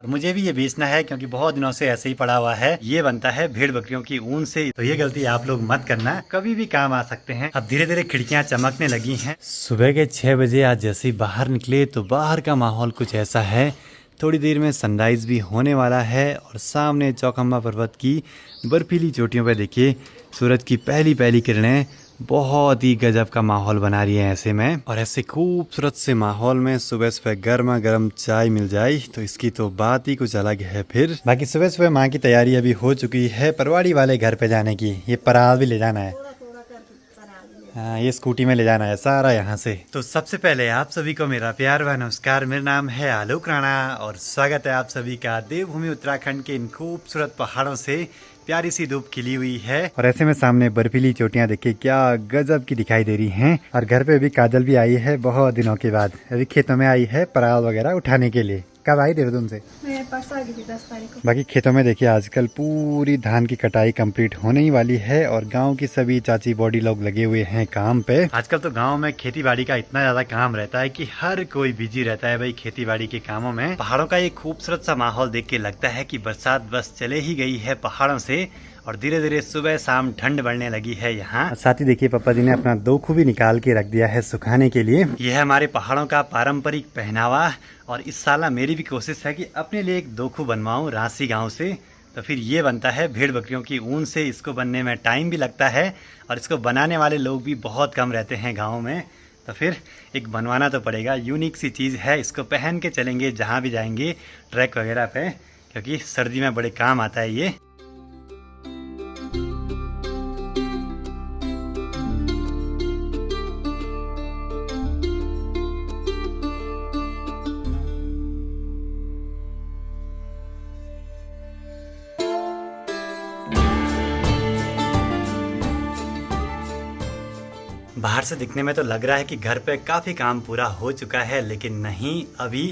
मुझे भी ये बेचना है क्योंकि बहुत दिनों से ऐसे ही पड़ा हुआ है। ये बनता है भेड़ बकरियों की ऊन से, तो ये गलती आप लोग मत करना, कभी भी काम आ सकते हैं। अब धीरे धीरे खिड़कियां चमकने लगी हैं। सुबह के 6 बजे आज जैसे ही बाहर निकले तो बाहर का माहौल कुछ ऐसा है, थोड़ी देर में सनराइज भी होने वाला है और सामने चौखंबा पर्वत की बर्फीली चोटियों पर देखिए सूरज की पहली पहली किरणें बहुत ही गजब का माहौल बना रही है ऐसे में। और ऐसे खूबसूरत से माहौल में सुबह सुबह गर्मा गर्म चाय मिल जाए तो इसकी तो बात ही कुछ अलग है। फिर बाकी सुबह सुबह माँ की तैयारी अभी हो चुकी है परवाड़ी वाले घर पे जाने की। ये पराल भी ले जाना है, हाँ ये स्कूटी में ले जाना है सारा यहाँ से। तो सबसे पहले आप सभी को मेरा प्यार व नमस्कार। मेरा नाम है आलोक राणा और स्वागत है आप सभी का देवभूमि उत्तराखंड के इन खूबसूरत पहाड़ों से। प्यारी सी धूप खिली हुई है और ऐसे में सामने बर्फीली चोटियां देखिए क्या गजब की दिखाई दे रही हैं। और घर पे अभी काजल भी आई है बहुत दिनों के बाद, अभी खेतों में आई है पराल वगैरह उठाने के लिए। कब आई देहरादून से? मैं परसों आ गई थी 10 तारीख को। बाकी खेतों में देखिए आजकल पूरी धान की कटाई कंप्लीट होने ही वाली है और गांव की सभी चाची बॉडी लोग लगे हुए हैं काम पे। आजकल तो गांव में खेती बाड़ी का इतना ज्यादा काम रहता है कि हर कोई बिजी रहता है भाई खेती बाड़ी के कामों में। पहाड़ों का एक खूबसूरत सा माहौल देख के लगता है कि बरसात बस चले ही गई है पहाड़ों से और धीरे धीरे सुबह शाम ठंड बढ़ने लगी है यहाँ। साथ ही देखिए पापा जी ने अपना दोखू भी निकाल के रख दिया है सुखाने के लिए। यह है हमारे पहाड़ों का पारंपरिक पहनावा और इस साल मेरी भी कोशिश है कि अपने लिए एक दोखू बनवाऊं रांसी गांव से। तो फिर ये बनता है भेड़ बकरियों की ऊन से। इसको बनने में टाइम भी लगता है और इसको बनाने वाले लोग भी बहुत कम रहते हैं गाँव में, तो फिर एक बनवाना तो पड़ेगा। यूनिक सी चीज़ है, इसको पहन के चलेंगे जहाँ भी जाएंगे ट्रैक वगैरह पे, क्योंकि सर्दी में बड़े काम आता है ये। बाहर से दिखने में तो लग रहा है कि घर पे काफ़ी काम पूरा हो चुका है, लेकिन नहीं, अभी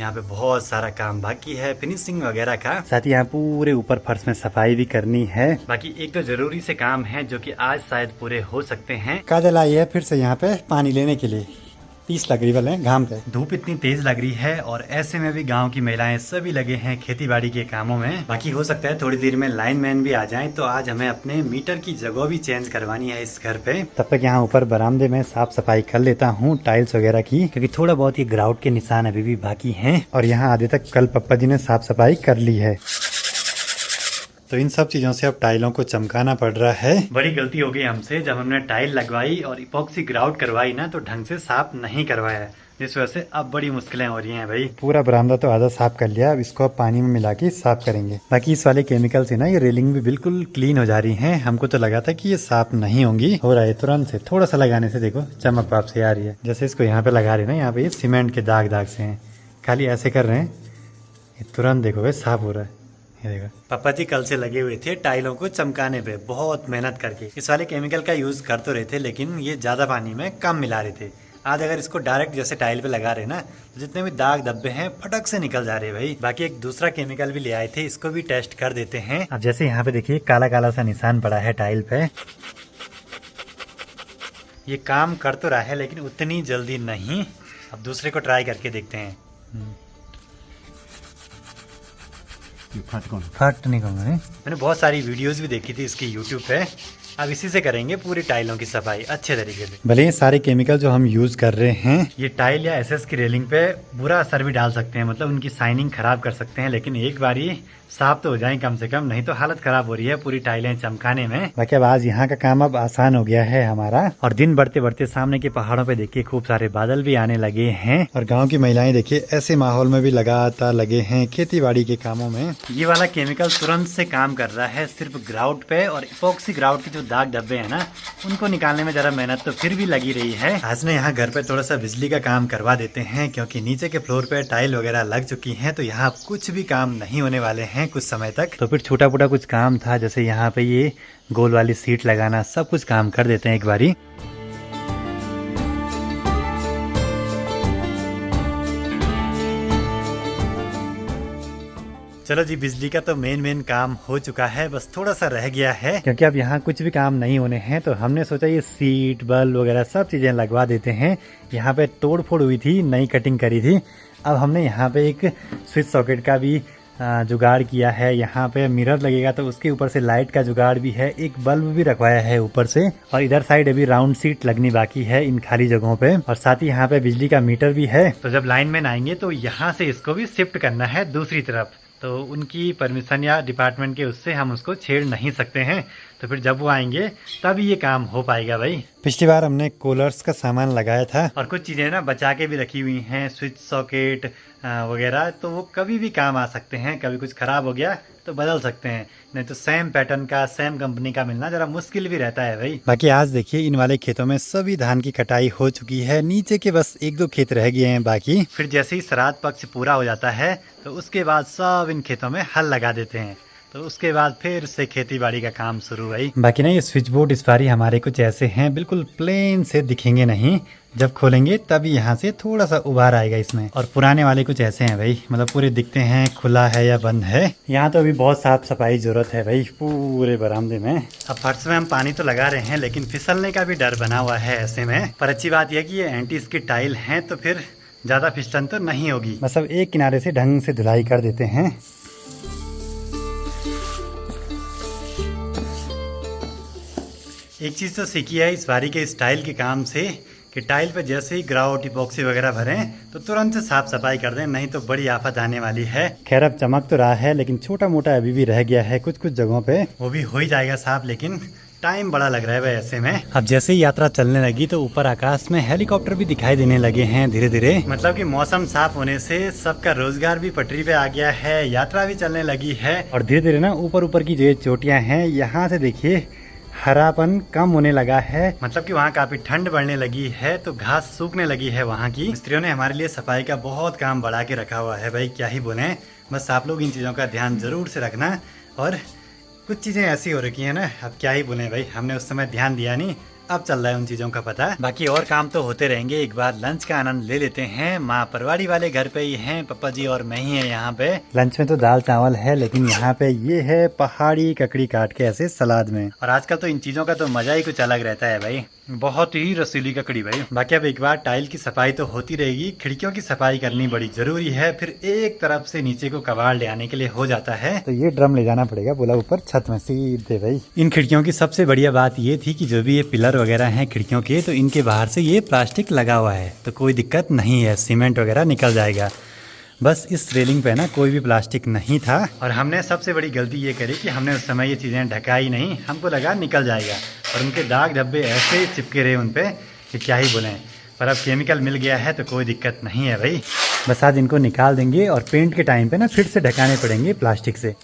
यहाँ पे बहुत सारा काम बाकी है फिनिशिंग वगैरह का। साथ ही यहाँ पूरे ऊपर फर्श में सफाई भी करनी है। बाकी एक तो जरूरी से काम है जो कि आज शायद पूरे हो सकते हैं। काजल आई है फिर से यहाँ पे पानी लेने के लिए, 30 लग रही वाले घाम पे। धूप इतनी तेज लग रही है और ऐसे में भी गांव की महिलाएं सभी लगे हैं खेती बाड़ी के कामों में। बाकी हो सकता है थोड़ी देर में लाइन मैन भी आ जाएं, तो आज हमें अपने मीटर की जगह भी चेंज करवानी है इस घर पे। तब तक यहाँ ऊपर बरामदे में साफ सफाई कर लेता हूँ टाइल्स वगैरह की, क्योंकि थोड़ा बहुत ये ग्राउट के निशान अभी भी बाकी है। और यहाँ आधे तक कल पप्पा जी ने साफ सफाई कर ली है, तो इन सब चीजों से अब टाइलों को चमकाना पड़ रहा है। बड़ी गलती हो गई हमसे, जब हमने टाइल लगवाई और इपॉक्सी ग्राउट करवाई ना तो ढंग से साफ नहीं करवाया, जिस वजह से अब बड़ी मुश्किलें हो रही हैं भाई। पूरा बरामदा तो आधा साफ कर लिया, अब इसको अब पानी में मिला के साफ करेंगे। बाकी इस वाले केमिकल से ना ये रेलिंग भी बिल्कुल क्लीन हो जा रही है। हमको तो लगा था कि ये साफ नहीं होंगी, हो रहा है तुरंत से। थोड़ा सा लगाने से देखो चमक वाप से आ रही है। जैसे इसको यहाँ पे लगा रहे ना, यहाँ पे ये सीमेंट के दाग दाग से हैं, खाली ऐसे कर रहे हैं, ये तुरंत देखो भाई साफ हो रहा है। पापा जी कल से लगे हुए थे टाइलों को चमकाने पे, बहुत मेहनत करके। इस वाले केमिकल का यूज कर तो रहे थे, लेकिन ये ज्यादा पानी में कम मिला रहे थे। आज अगर इसको डायरेक्ट जैसे टाइल पे लगा रहे ना, तो जितने भी दाग धब्बे हैं फटक से निकल जा रहे भाई। बाकी एक दूसरा केमिकल भी ले आए थे, इसको भी टेस्ट कर देते हैं। अब जैसे यहाँ पे देखिए काला काला सा निशान पड़ा है टाइल पे, ये काम कर तो रहा है लेकिन उतनी जल्दी नहीं। अब दूसरे को ट्राई करके देखते हैं। फट नहीं कहूँगा, मैंने बहुत सारी वीडियोस भी देखी थी इसकी यूट्यूब पे। अब इसी से करेंगे पूरी टाइलों की सफाई अच्छे तरीके से। भले ये सारे केमिकल जो हम यूज कर रहे हैं ये टाइल या एसएस की रेलिंग पे बुरा असर भी डाल सकते हैं, मतलब उनकी शाइनिंग खराब कर सकते हैं, लेकिन एक बार ये साफ तो हो जाए कम से कम, नहीं तो हालत खराब हो रही है पूरी टाइलें चमकाने में। बाकी अब आज यहाँ का काम अब आसान हो गया है हमारा। और दिन बढ़ते बढ़ते सामने के पहाड़ों पे देखिए खूब सारे बादल भी आने लगे हैं और गांव की महिलाएं देखिए ऐसे माहौल में भी लगातार लगे हैं खेती बाड़ी के कामों में। ये वाला केमिकल तुरंत से काम कर रहा है सिर्फ ग्राउट पे, और इपॉक्सी ग्राउट के जो दाग धब्बे है ना उनको निकालने में जरा मेहनत तो फिर भी लगी रही है। आज ने यहाँ घर पे थोड़ा सा बिजली का काम करवा देते हैं, क्योंकि नीचे के फ्लोर पे टाइल वगैरह लग चुकी है, तो यहाँ कुछ भी काम नहीं होने वाले हैं कुछ समय तक। तो फिर छोटा मोटा कुछ काम था, जैसे यहाँ पे ये गोल वाली सीट लगाना, सब कुछ काम कर देते हैं एक बारी। चलो जी, बिजली का तो मेन काम हो चुका है, बस थोड़ा सा रह गया है, क्योंकि अब यहाँ कुछ भी काम नहीं होने हैं। तो हमने सोचा ये सीट बल्ब वगैरह सब चीजें लगवा देते हैं। यहाँ पे तोड़ फोड़ हुई थी, नई कटिंग करी थी। अब हमने यहाँ पे एक स्विच सॉकेट का भी जुगाड़ किया है। यहाँ पे मिरर लगेगा तो उसके ऊपर से लाइट का जुगाड़ भी है, एक बल्ब भी रखवाया है ऊपर से। और इधर साइड अभी राउंड सीट लगनी बाकी है इन खाली जगहों पे। और साथ ही यहाँ पे बिजली का मीटर भी है। तो जब लाइनमैन आएंगे तो यहाँ से इसको भी शिफ्ट करना है दूसरी तरफ, तो उनकी परमिशन या डिपार्टमेंट के उससे हम उसको छेड़ नहीं सकते हैं। तो फिर जब वो आएंगे तब ये काम हो पाएगा भाई। पिछली बार हमने कूलर्स का सामान लगाया था और कुछ चीजें ना बचा के भी रखी हुई हैं, स्विच सॉकेट वगैरह, तो वो कभी भी काम आ सकते हैं। कभी कुछ खराब हो गया तो बदल सकते हैं, नहीं तो सेम पैटर्न का सेम कंपनी का मिलना जरा मुश्किल भी रहता है भाई। बाकी आज देखिए इन वाले खेतों में सभी धान की कटाई हो चुकी है, नीचे के बस एक दो खेत रह गए हैं बाकी। फिर जैसे ही श्राद्ध पक्ष पूरा हो जाता है तो उसके बाद सब इन खेतों में हल लगा देते हैं, तो उसके बाद फिर से खेती बाड़ी का काम शुरू भाई। बाकी ना ये स्विच बोर्ड इस बारी हमारे कुछ ऐसे हैं, बिल्कुल प्लेन से दिखेंगे नहीं, जब खोलेंगे तभी यहाँ से थोड़ा सा उभार आएगा इसमें। और पुराने वाले कुछ ऐसे हैं भाई, मतलब पूरे दिखते हैं खुला है या बंद है। यहाँ तो अभी बहुत साफ सफाई जरूरत है भाई पूरे बरामदे में। अब फर्श में हम पानी तो लगा रहे हैं लेकिन फिसलने का भी डर बना हुआ है ऐसे में। पर अच्छी बात यह कि ये एंटी स्किड टाइल है तो फिर ज्यादा फिसलन तो नहीं होगी। बस अब एक किनारे से ढंग से धुलाई कर देते हैं। एक चीज़ तो सीखी है इस बारी के स्टाइल के काम से कि टाइल पे जैसे ही ग्राउट इपॉक्सी वगैरह भरें तो तुरंत से साफ सफाई कर दें, नहीं तो बड़ी आफत आने वाली है। खैर अब चमक तो रहा है लेकिन छोटा मोटा अभी भी रह गया है कुछ कुछ जगहों पे, वो भी हो ही जाएगा साफ, लेकिन टाइम बड़ा लग रहा है भाई ऐसे में। अब जैसे ही यात्रा चलने लगी तो ऊपर आकाश में हेलीकॉप्टर भी दिखाई देने लगे हैं धीरे धीरे। मतलब कि मौसम साफ होने से सबका रोजगार भी पटरी पे आ गया है, यात्रा भी चलने लगी है। और धीरे धीरे ना ऊपर की जो चोटियां हैं यहाँ से देखिए हरापन कम होने लगा है, मतलब कि वहाँ काफी ठंड बढ़ने लगी है तो घास सूखने लगी है वहाँ की। मिस्त्रियों ने हमारे लिए सफाई का बहुत काम बढ़ा के रखा हुआ है भाई, क्या ही बोले। बस आप लोग इन चीज़ों का ध्यान जरूर से रखना। और कुछ चीज़ें ऐसी हो रखी है ना, अब क्या ही बोले भाई, हमने उस समय ध्यान दिया नहीं, अब चल रहा है उन चीजों का पता। बाकी और काम तो होते रहेंगे, एक बार लंच का आनंद ले लेते हैं। माँ परवाड़ी वाले घर पे ही हैं, पापा जी और मैं ही है यहाँ पे। लंच में तो दाल चावल है लेकिन यहाँ पे ये है पहाड़ी ककड़ी काट के ऐसे सलाद में। और आजकल तो इन चीजों का तो मजा ही कुछ अलग रहता है भाई, बहुत ही रसीली ककड़ी भाई। बाकी अब एक बार टाइल की सफाई तो होती रहेगी, खिड़कियों की सफाई करनी बड़ी जरूरी है। फिर एक तरफ से नीचे को कबाड़ ले आने के लिए हो जाता है तो ये ड्रम ले जाना पड़ेगा बोला ऊपर छत में सीधे भाई। इन खिड़कियों की सबसे बढ़िया बात ये थी कि जो भी ये पिलर वगैरह हैं खिड़कियों के, तो इनके बाहर से ये प्लास्टिक लगा हुआ है तो कोई दिक्कत नहीं है, सीमेंट वगैरह निकल जाएगा। बस इस रेलिंग पे ना कोई भी प्लास्टिक नहीं था और हमने सबसे बड़ी गलती ये करी कि हमने उस समय ये चीज़ें ढकाई नहीं, हमको लगा निकल जाएगा और उनके दाग धब्बे ऐसे चिपके रहे उन पे कि क्या ही बोलें। पर अब केमिकल मिल गया है तो कोई दिक्कत नहीं है भाई। बस आज इनको निकाल देंगे और पेंट के टाइम पे ना फिर से ढकाने पड़ेंगे प्लास्टिक से।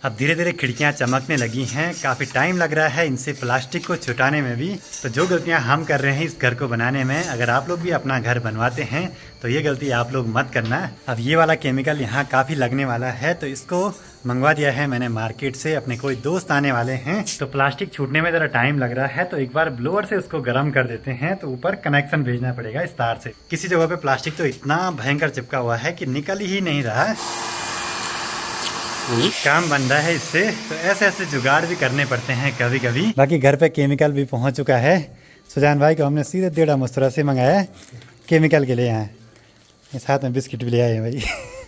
अब धीरे धीरे खिड़कियां चमकने लगी हैं, काफ़ी टाइम लग रहा है इनसे प्लास्टिक को छुटाने में भी। तो जो गलतियां हम कर रहे हैं इस घर को बनाने में, अगर आप लोग भी अपना घर बनवाते हैं तो ये गलती आप लोग मत करना। अब ये वाला केमिकल यहाँ काफ़ी लगने वाला है तो इसको मंगवा दिया है मैंने मार्केट से, अपने कोई दोस्त आने वाले हैं तो प्लास्टिक छूटने में ज़रा टाइम लग रहा है तो एक बार ब्लोअर से उसको गर्म कर देते हैं। तो ऊपर कनेक्शन भेजना पड़ेगा इस तार से। किसी जगह पे प्लास्टिक तो इतना भयंकर चिपका हुआ है कि निकल ही नहीं रहा, काम बन रहा है इससे। तो ऐसे ऐसे जुगाड़ भी करने पड़ते हैं कभी कभी। बाकी घर पे केमिकल भी पहुंच चुका है। सुजान भाई को हमने सीधे डेढ़ा मस्तूरा से मंगाया केमिकल के लिए, यहाँ साथ में बिस्किट भी ले आए हैं भाई।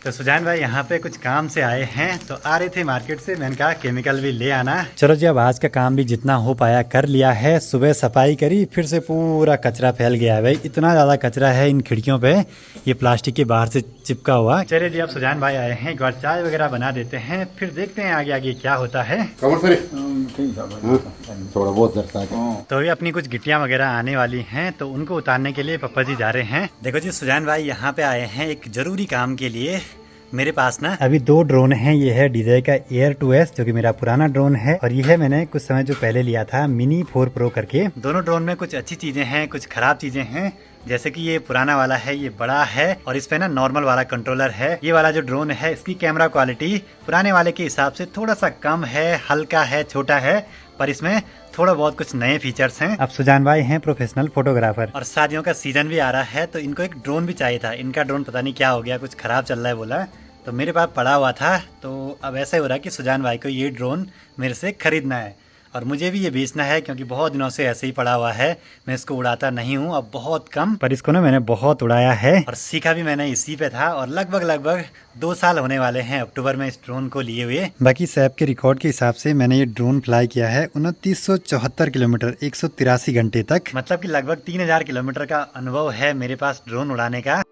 तो सुजान भाई यहाँ पे कुछ काम से आए हैं तो आ रहे थे मार्केट से, मैंने कहा केमिकल भी ले आना। चलो जी अब आज का काम भी जितना हो पाया कर लिया है। सुबह सफाई करी, फिर से पूरा कचरा फैल गया है भाई, इतना ज़्यादा कचरा है इन खिड़कियों पे, ये प्लास्टिक के बाहर से चिपका हुआ। चलिए जी अब सुजान भाई आए हैं, एक बार चाय वगैरह बना देते हैं, फिर देखते हैं आगे आगे क्या होता है। थोड़ा बहुत तो अभी अपनी कुछ गिट्टियाँ वगैरह आने वाली हैं तो उनको उतारने के लिए पापा जी जा रहे हैं। देखो जी सुजान भाई यहाँ पे आए हैं एक जरूरी काम के लिए। मेरे पास ना अभी दो ड्रोन हैं, ये है DJI का Air 2S जो कि मेरा पुराना ड्रोन है, और ये है मैंने कुछ समय जो पहले लिया था Mini 4 Pro करके। दोनों ड्रोन में कुछ अच्छी चीजें हैं, कुछ खराब चीजें हैं। जैसे कि ये पुराना वाला है, ये बड़ा है और इस पे ना नॉर्मल वाला कंट्रोलर है। ये वाला जो ड्रोन है इसकी कैमरा क्वालिटी पुराने वाले के हिसाब से थोड़ा सा कम है, हल्का है, छोटा है, पर इसमें थोड़ा बहुत कुछ नए फीचर्स हैं। अब सुजान भाई हैं प्रोफेशनल फोटोग्राफर और शादियों का सीजन भी आ रहा है तो इनको एक ड्रोन भी चाहिए था। इनका ड्रोन पता नहीं क्या हो गया, कुछ खराब चल रहा है बोला, तो मेरे पास पड़ा हुआ था। तो अब ऐसा हो रहा है कि सुजान भाई को ये ड्रोन मेरे से खरीदना है। और मुझे भी ये बेचना है क्योंकि बहुत दिनों से ऐसे ही पड़ा हुआ है। मैं इसको उड़ाता नहीं हूँ, अब बहुत कम, पर इसको ना मैंने बहुत उड़ाया है और सीखा भी मैंने इसी पे था। और लगभग 2 साल होने वाले हैं अक्टूबर में इस ड्रोन को लिए हुए। बाकी सैप के रिकॉर्ड के हिसाब से मैंने ये ड्रोन फ्लाई किया है 2974 किलोमीटर 183 घंटे तक, मतलब कि लगभग 3000 किलोमीटर का अनुभव है मेरे पास ड्रोन उड़ाने का।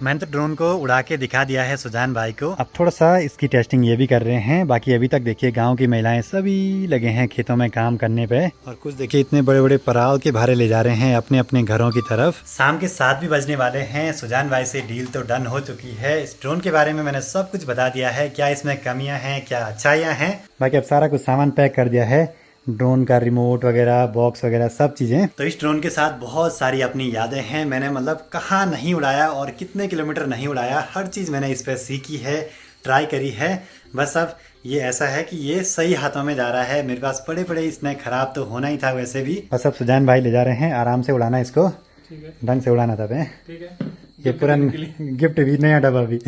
मैंने तो ड्रोन को उड़ा के दिखा दिया है सुजान भाई को। अब थोड़ा सा इसकी टेस्टिंग ये भी कर रहे हैं। बाकी अभी तक देखिए गांव की महिलाएं सभी लगे हैं खेतों में काम करने पे, और कुछ देखिए इतने बड़े बड़े पराल के भारे ले जा रहे हैं अपने अपने घरों की तरफ। शाम के 7 भी बजने वाले हैं। सुजान भाई से डील तो डन हो चुकी है। इस ड्रोन के बारे में मैंने सब कुछ बता दिया है, क्या इसमें कमियां हैं क्या अच्छाइयां हैं। बाकी अब सारा कुछ सामान पैक कर दिया है, ड्रोन का रिमोट वगैरह, बॉक्स वगैरह सब चीजें। तो इस ड्रोन के साथ बहुत सारी अपनी यादें हैं। मैंने मतलब कहाँ नहीं उड़ाया और कितने किलोमीटर नहीं उड़ाया, हर चीज मैंने इस पर सीखी है, ट्राई करी है। बस अब ये ऐसा है कि ये सही हाथों में जा रहा है। मेरे पास पड़े पड़े इसने खराब तो होना ही था वैसे भी। बस अब सुजान भाई ले जा रहे हैं, आराम से उड़ाना इसको, ढंग से उड़ाना था। ठीक है, ये पूरा गिफ्ट भी, नया डब्बा भी।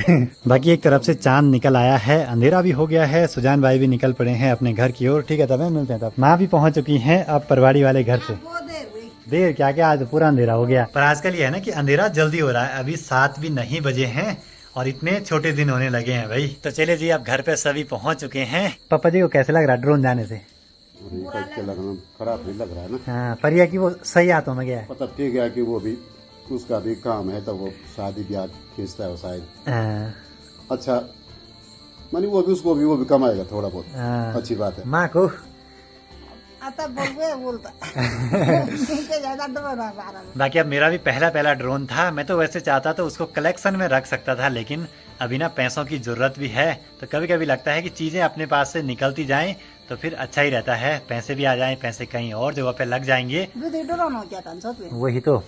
बाकी एक तरफ से चांद निकल आया है, अंधेरा भी हो गया है। सुजान भाई भी निकल पड़े हैं अपने घर की ओर। ठीक है, तब मिलते हैं। तब माँ भी पहुंच चुकी हैं अब परवाड़ी वाले घर से। देर क्या क्या, आज पूरा अंधेरा हो गया। पर आजकल ये है ना कि अंधेरा जल्दी हो रहा है, अभी 7 भी नहीं बजे हैं और इतने छोटे दिन होने लगे हैं भाई। तो चलिए जी, अब घर पे सभी पहुँच चुके हैं। पापा जी को कैसे लग रहा है ड्रोन जाने से? खराब नहीं लग रहा है ना। हाँ, पर यह कि वो सही हाथों में गया है। पता ठीक है कि वो भी उसका भी काम है, तो वो शादी ब्याह खींचता है शायद। अच्छा, मानी वो भी उसको भी वो भी कमाएगा थोड़ा बहुत। अच्छी बात है। माँ को बोलता बाकी अब मेरा भी पहला ड्रोन था। मैं तो वैसे चाहता तो उसको कलेक्शन में रख सकता था, लेकिन अभी ना पैसों की जरूरत भी है। तो कभी कभी लगता है कि चीजें अपने पास से निकलती जाएं तो फिर अच्छा ही रहता है। पैसे भी आ जाएं, पैसे कहीं और जगह पे लग जाएंगे। वही तो।